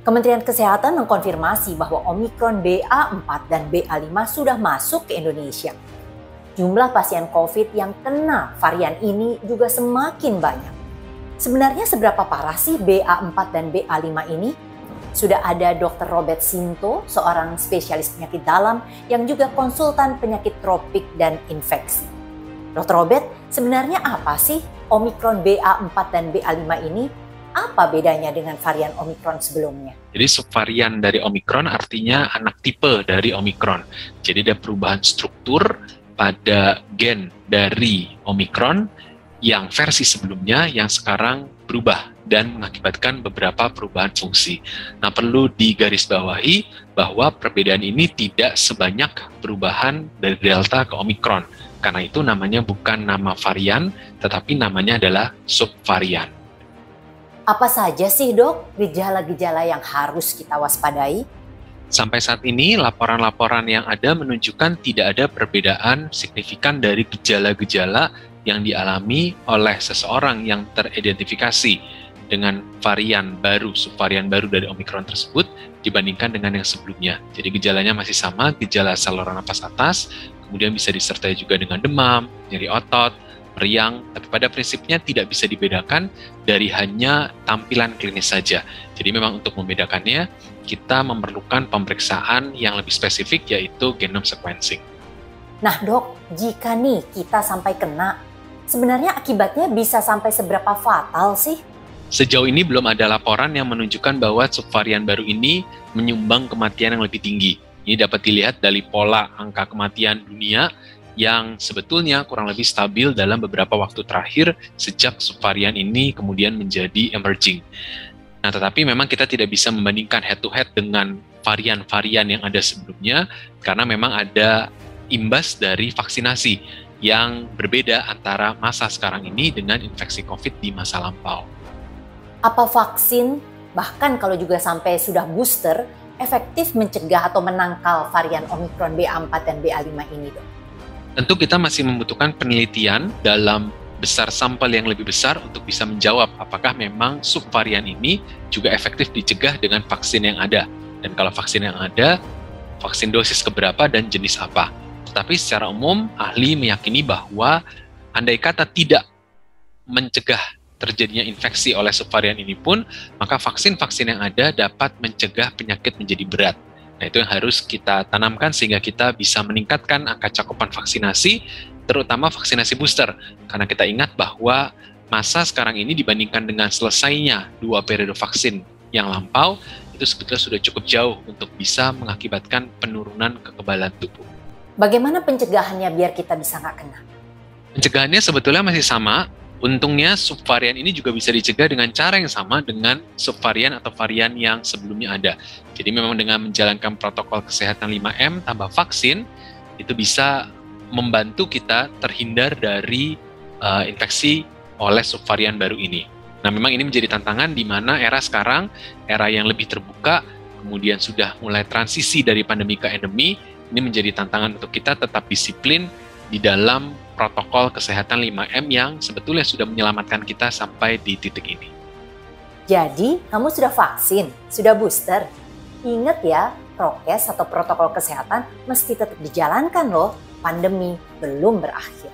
Kementerian Kesehatan mengkonfirmasi bahwa Omikron BA4 dan BA5 sudah masuk ke Indonesia. Jumlah pasien COVID yang kena varian ini juga semakin banyak. Sebenarnya seberapa parah sih BA4 dan BA5 ini? Sudah ada Dr. Robert Sinto, seorang spesialis penyakit dalam yang juga konsultan penyakit tropik dan infeksi. Dr. Robert, sebenarnya apa sih Omikron BA4 dan BA5 ini? Apa bedanya dengan varian Omikron sebelumnya? Jadi subvarian dari Omikron artinya anak tipe dari Omikron. Jadi ada perubahan struktur pada gen dari Omikron yang versi sebelumnya yang sekarang berubah dan mengakibatkan beberapa perubahan fungsi. Nah, perlu digarisbawahi bahwa perbedaan ini tidak sebanyak perubahan dari Delta ke Omikron. Karena itu namanya bukan nama varian, tetapi namanya adalah subvarian. Apa saja sih dok gejala-gejala yang harus kita waspadai? Sampai saat ini laporan-laporan yang ada menunjukkan tidak ada perbedaan signifikan dari gejala-gejala yang dialami oleh seseorang yang teridentifikasi dengan varian baru, subvarian baru dari Omikron tersebut dibandingkan dengan yang sebelumnya. Jadi gejalanya masih sama, gejala saluran napas atas, kemudian bisa disertai juga dengan demam, nyeri otot, meriang, tapi pada prinsipnya tidak bisa dibedakan dari hanya tampilan klinis saja. Jadi memang untuk membedakannya, kita memerlukan pemeriksaan yang lebih spesifik yaitu genome sequencing. Nah dok, jika nih kita sampai kena, sebenarnya akibatnya bisa sampai seberapa fatal sih? Sejauh ini belum ada laporan yang menunjukkan bahwa subvarian baru ini menyumbang kematian yang lebih tinggi. Ini dapat dilihat dari pola angka kematian dunia yang sebetulnya kurang lebih stabil dalam beberapa waktu terakhir sejak subvarian ini kemudian menjadi emerging. Nah, tetapi memang kita tidak bisa membandingkan head-to-head dengan varian-varian yang ada sebelumnya karena memang ada imbas dari vaksinasi yang berbeda antara masa sekarang ini dengan infeksi COVID di masa lampau. Apa vaksin, bahkan kalau juga sampai sudah booster, efektif mencegah atau menangkal varian Omikron BA4 dan BA5 ini dok? Tentu kita masih membutuhkan penelitian dalam besar sampel yang lebih besar untuk bisa menjawab apakah memang subvarian ini juga efektif dicegah dengan vaksin yang ada. Dan kalau vaksin yang ada, vaksin dosis keberapa dan jenis apa. Tetapi secara umum, ahli meyakini bahwa andai kata tidak mencegah terjadinya infeksi oleh subvarian ini pun, maka vaksin-vaksin yang ada dapat mencegah penyakit menjadi berat. Nah, itu yang harus kita tanamkan sehingga kita bisa meningkatkan angka cakupan vaksinasi, terutama vaksinasi booster. Karena kita ingat bahwa masa sekarang ini dibandingkan dengan selesainya 2 periode vaksin yang lampau, itu sebetulnya sudah cukup jauh untuk bisa mengakibatkan penurunan kekebalan tubuh. Bagaimana pencegahannya biar kita bisa nggak kena? Pencegahannya sebetulnya masih sama. Untungnya subvarian ini juga bisa dicegah dengan cara yang sama dengan subvarian atau varian yang sebelumnya ada. Jadi memang dengan menjalankan protokol kesehatan 5M tambah vaksin, itu bisa membantu kita terhindar dari infeksi oleh subvarian baru ini. Nah, memang ini menjadi tantangan di mana era sekarang, era yang lebih terbuka, kemudian sudah mulai transisi dari pandemi ke endemi, ini menjadi tantangan untuk kita tetap disiplin di dalam protokol kesehatan 5M yang sebetulnya sudah menyelamatkan kita sampai di titik ini. Jadi, kamu sudah vaksin, sudah booster. Ingat ya, prokes atau protokol kesehatan mesti tetap dijalankan loh. Pandemi belum berakhir.